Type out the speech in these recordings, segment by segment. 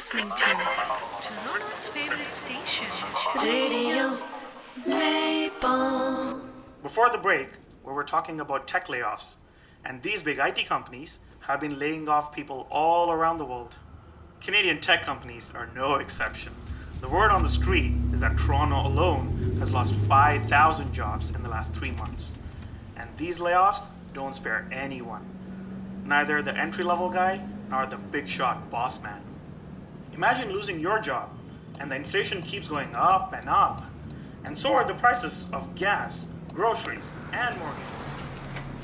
listening to Toronto's favorite station, Radio Maple. Before the break, we were talking about tech layoffs, and these big IT companies have been laying off people all around the world. Canadian tech companies are no exception. The word on the street is that Toronto alone has lost 5,000 jobs in the last 3 months. And these layoffs don't spare anyone. Neither the entry-level guy nor the big shot boss man. Imagine losing your job, and the inflation keeps going up and up. And so are the prices of gas, groceries, and mortgage rates.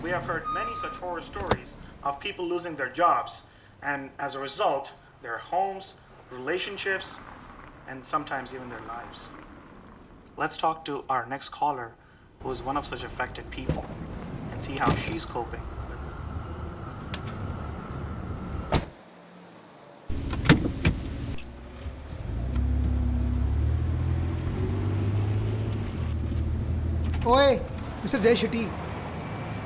We have heard many such horror stories of people losing their jobs, and as a result, their homes, relationships, and sometimes even their lives. Let's talk to our next caller, who is one of such affected people, and see how she's coping. Oi, Mr. Jay Shetty.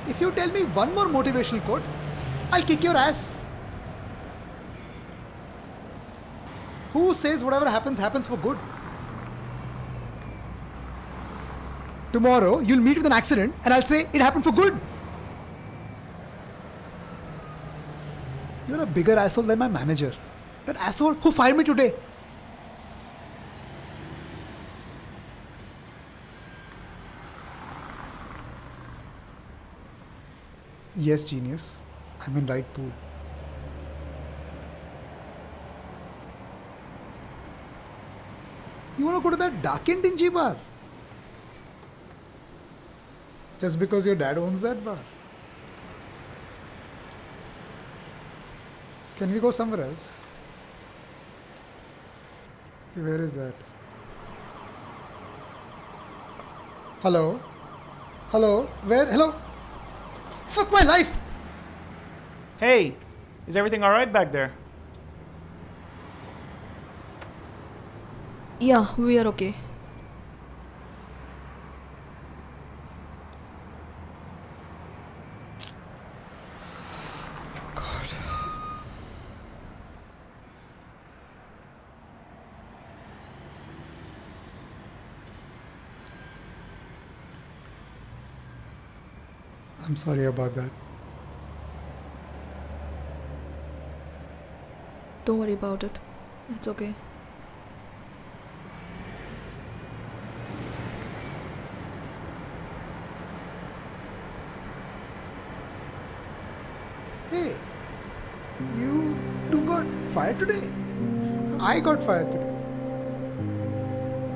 If you tell me one more motivational quote, I'll kick your ass. Who says whatever happens, happens for good? Tomorrow, you'll meet with an accident and I'll say it happened for good. You're a bigger asshole than my manager. That asshole who fired me today. Yes, genius. I'm in right pool. You want to go to that dark and dingy bar? Just because your dad owns that bar? Can we go somewhere else? Okay, where is that? Hello? Hello? Where? Hello? Fuck my life! Hey, is everything alright back there? Yeah, we are okay. God. I'm sorry about that. Don't worry about it. It's okay. Hey, you two got fired today? I got fired today.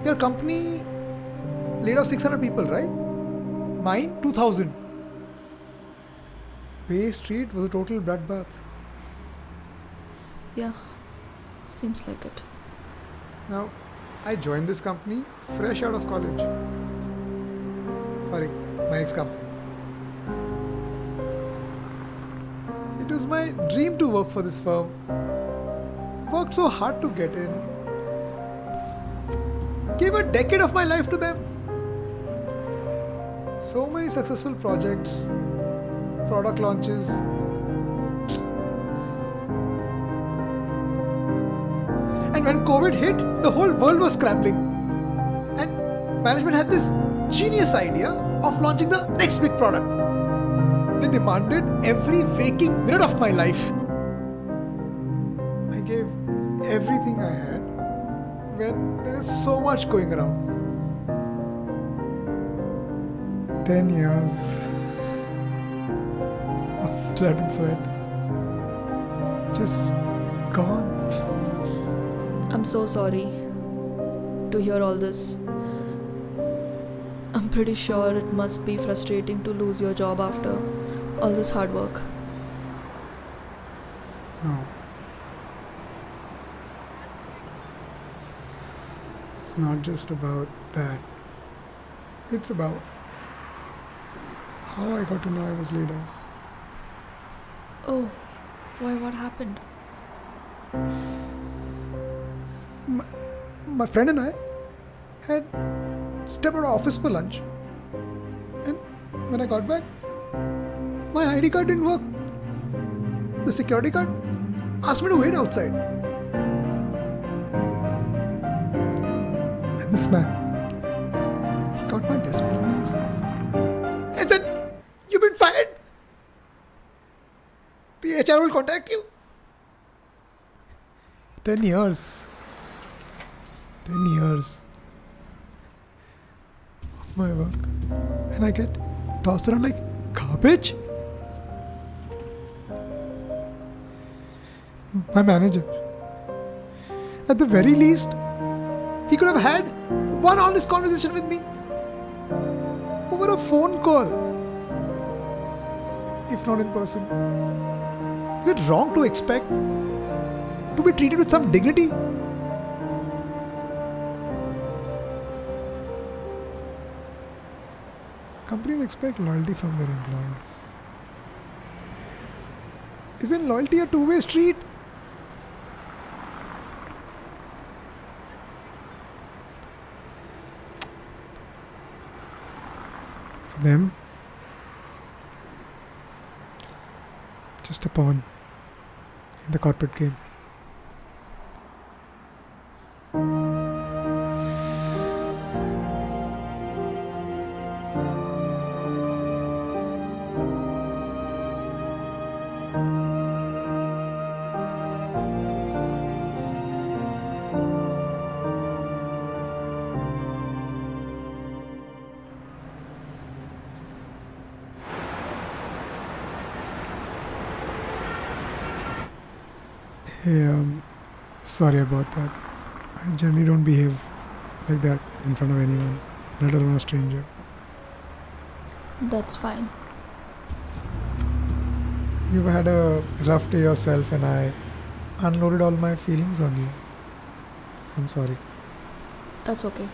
Your company laid off 600 people, right? Mine, 2,000. Bay Street was a total bloodbath. Yeah, seems like it. Now, I joined this company fresh out of college. Sorry, my ex-company. It was my dream to work for this firm. Worked so hard to get in. Gave a decade of my life to them. So many successful projects, product launches. And when COVID hit, the whole world was scrambling. And management had this genius idea of launching the next big product. They demanded every waking minute of my life. I gave everything I had when there is so much going around. 10 years of blood and sweat just gone. I'm so sorry to hear all this. I'm pretty sure it must be frustrating to lose your job after all this hard work. No. It's not just about that. It's about how I got to know I was laid off. Oh, why? What happened? My friend and I had stepped out of office for lunch. And when I got back, my ID card didn't work. The security guard asked me to wait outside. And this man, he got my desk belongings and said, "You've been fired. The HR will contact you." 10 years. 10 years of my work. And I get tossed around like garbage. My manager, at the very least, he could have had one honest conversation with me over a phone call, if not in person. Is it wrong to expect to be treated with some dignity? Companies expect loyalty from their employees. Isn't loyalty a two-way street? For them, just a pawn in the corporate game. Hey, sorry about that. I generally don't behave like that in front of anyone, let alone a stranger. That's fine. You've had a rough day yourself and I unloaded all my feelings on you. I'm sorry. That's okay.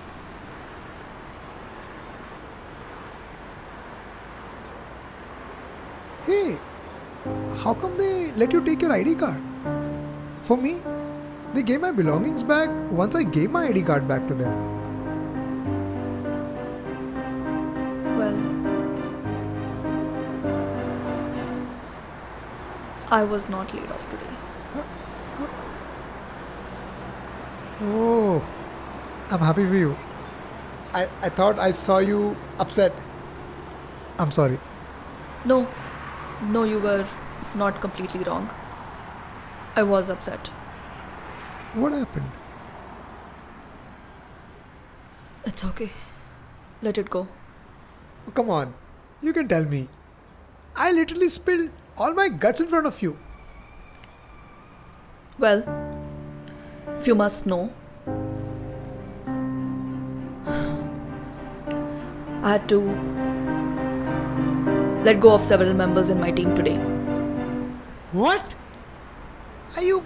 Hey, how come they let you take your ID card? For me, they gave my belongings back once I gave my ID card back to them. Well, I was not laid off today. Oh, I'm happy for you. I thought I saw you upset. I'm sorry. No, you were not completely wrong. I was upset. What happened? It's okay. Let it go. Oh, come on, you can tell me. I literally spilled all my guts in front of you. Well, if you must know, I had to let go of several members in my team today. What? Are you...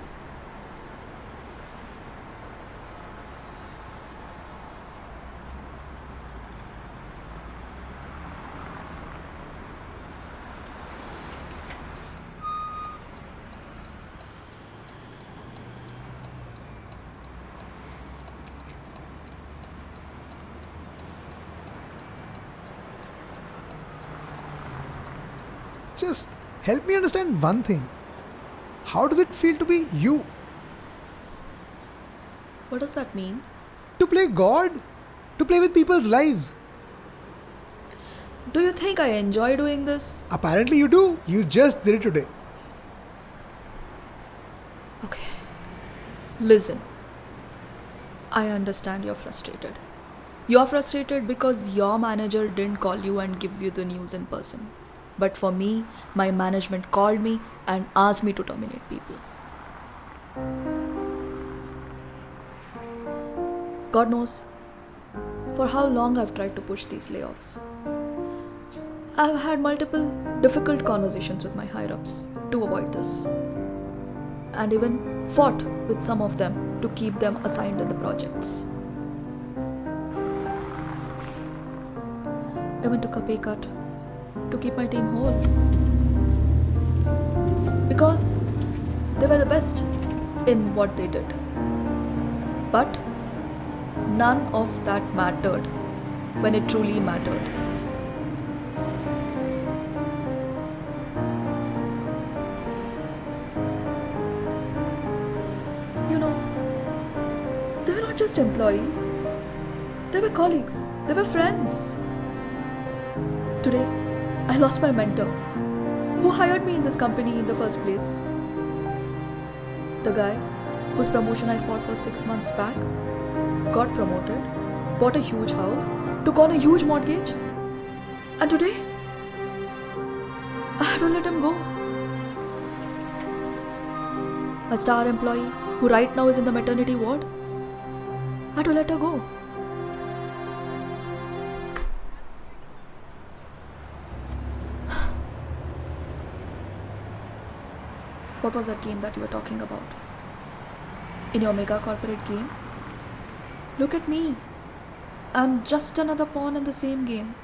Just help me understand one thing. How does it feel to be you? What does that mean? To play God? To play with people's lives? Do you think I enjoy doing this? Apparently you do. You just did it today. Okay. Listen. I understand you're frustrated. You're frustrated because your manager didn't call you and give you the news in person. But for me, my management called me and asked me to terminate people. God knows for how long I've tried to push these layoffs. I've had multiple difficult conversations with my higher-ups to avoid this. And even fought with some of them to keep them assigned in the projects. I even took a pay cut to keep my team whole. Because they were the best in what they did. But none of that mattered when it truly mattered. You know, they were not just employees. They were colleagues. They were friends. Today, I lost my mentor, who hired me in this company in the first place. The guy whose promotion I fought for 6 months back got promoted, bought a huge house, took on a huge mortgage, and today, I had to let him go. My star employee, who right now is in the maternity ward, I had to let her go. What was that game that you were talking about? In your mega corporate game? Look at me. I'm just another pawn in the same game.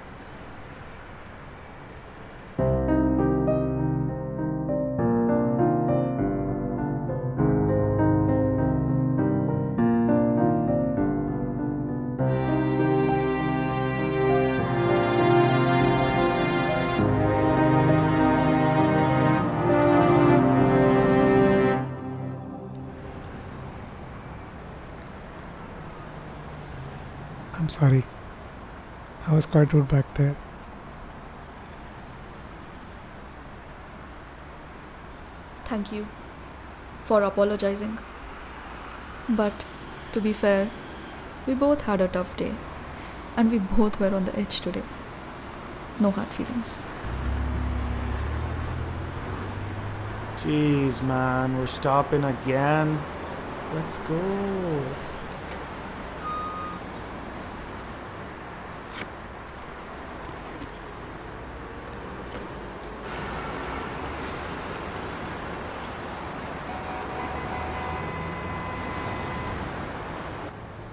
I'm sorry. I was quite rude back there. Thank you for apologizing. But to be fair, we both had a tough day and we both were on the edge today. No hard feelings. Jeez, man, we're stopping again. Let's go.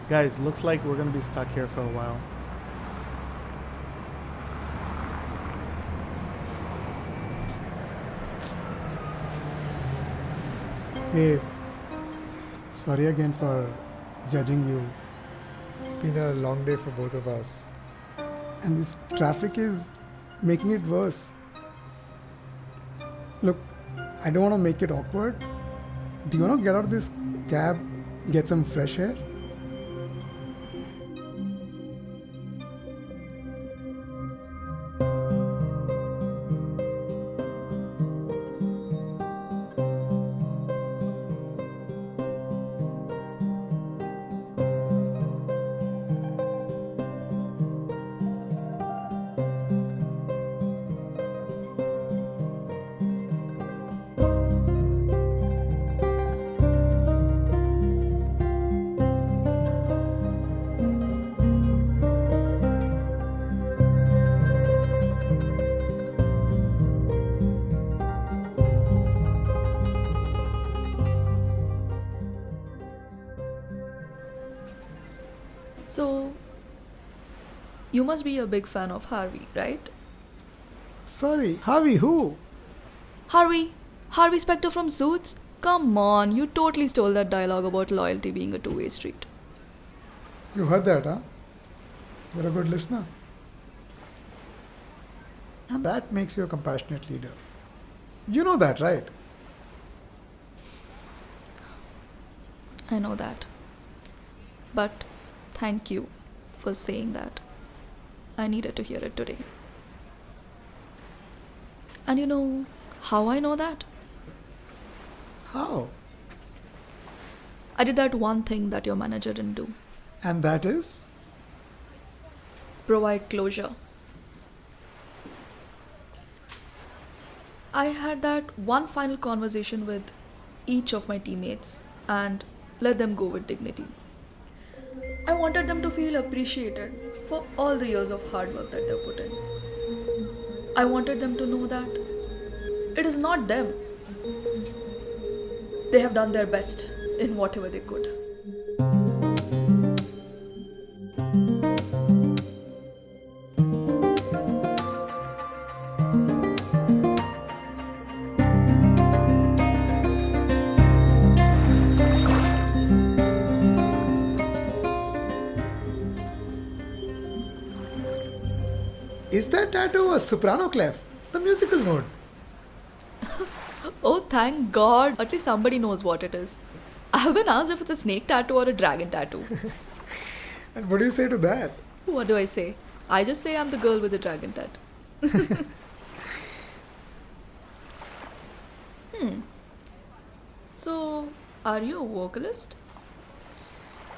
Guys, looks like we're gonna be stuck here for a while. Hey, sorry again for judging you. It's been a long day for both of us. And this traffic is making it worse. Look, I don't want to make it awkward. Do you want to get out of this cab, get some fresh air? So, you must be a big fan of Harvey, right? Sorry, Harvey, who? Harvey Specter from Suits? Come on, you totally stole that dialogue about loyalty being a two-way street. You heard that, huh? You're a good listener. And that makes you a compassionate leader. You know that, right? I know that. But thank you for saying that. I needed to hear it today. And you know how I know that? How? I did that one thing that your manager didn't do. And that is? Provide closure. I had that one final conversation with each of my teammates and let them go with dignity. I wanted them to feel appreciated for all the years of hard work that they put in. I wanted them to know that it is not them. They have done their best in whatever they could. Is that tattoo a soprano clef? The musical note? Oh, thank God. At least somebody knows what it is. I have been asked if it's a snake tattoo or a dragon tattoo. And what do you say to that? What do I say? I just say I'm the girl with the dragon tat. So, are you a vocalist?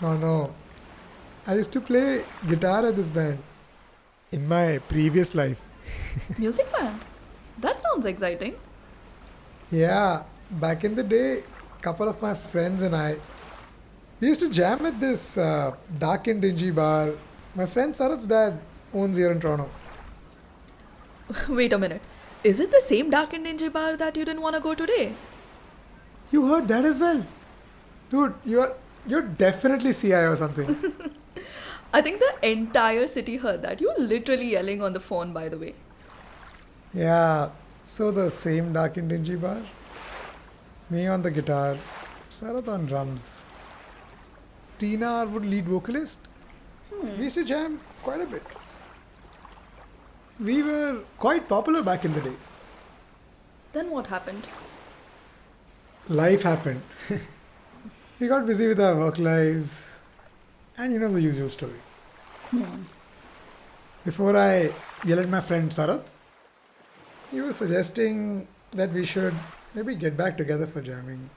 No. I used to play guitar at this band in my previous life. Music band? That sounds exciting. Yeah, back in the day, couple of my friends and I, we used to jam at this dark and dingy bar. My friend Sarat's dad owns here in Toronto. Wait a minute. Is it the same dark and dingy bar that you didn't want to go today? You heard that as well? Dude, you're definitely CI or something. I think the entire city heard that. You were literally yelling on the phone, by the way. Yeah, so the same dark and dingy bar. Me on the guitar, Sarat on drums. Tina, our lead vocalist. We used to jam quite a bit. We were quite popular back in the day. Then what happened? Life happened. We got busy with our work lives. And you know the usual story. Before I yelled at my friend Sarat, he was suggesting that we should maybe get back together for jamming.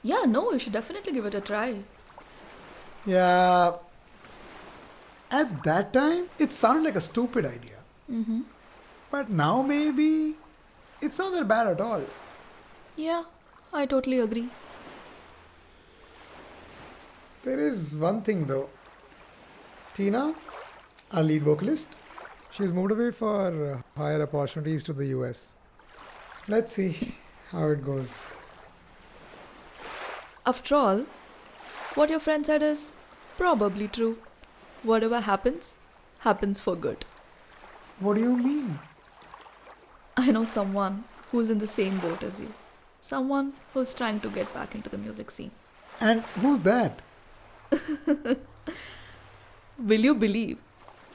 Yeah, no, you should definitely give it a try. Yeah. At that time, it sounded like a stupid idea. But now maybe it's not that bad at all. Yeah, I totally agree. There is one thing though. Tina, our lead vocalist, she's moved away for higher opportunities to the US. Let's see how it goes. After all, what your friend said is probably true. Whatever happens, happens for good. What do you mean? I know someone who's in the same boat as you. Someone who's trying to get back into the music scene. And who's that? Will you believe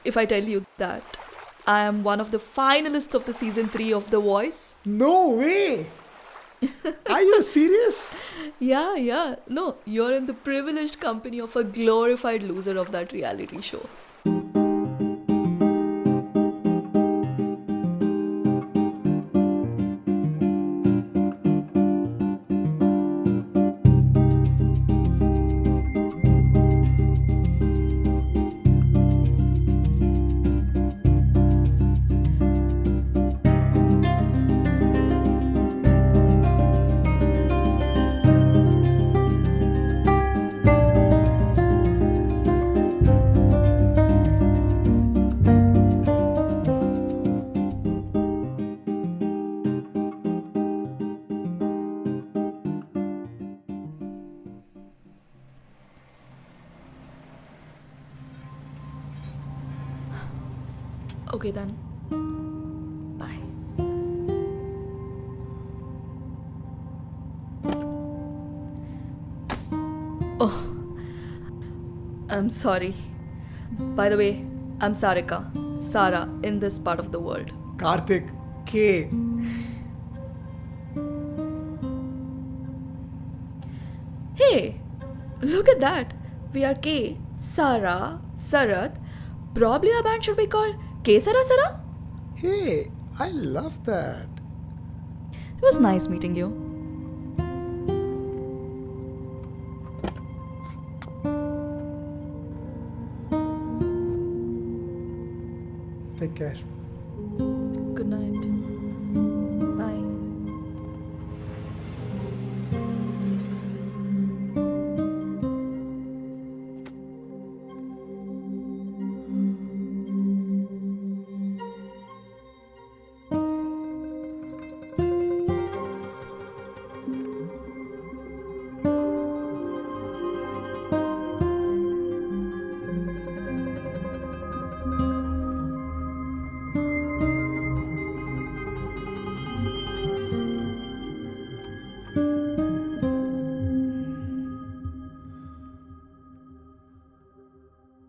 if I tell you that I am one of the finalists of the season 3 of The Voice? No way! Are you serious? Yeah. No, you're in the privileged company of a glorified loser of that reality show. Okay then. Bye. Oh, I'm sorry. By the way, I'm Sarika, Sara in this part of the world. Karthik, K. Hey, look at that. We are K, Sara, Sarat. Probably our band should be called K Sara Sara? Hey, I love that. It was nice meeting you. Take care.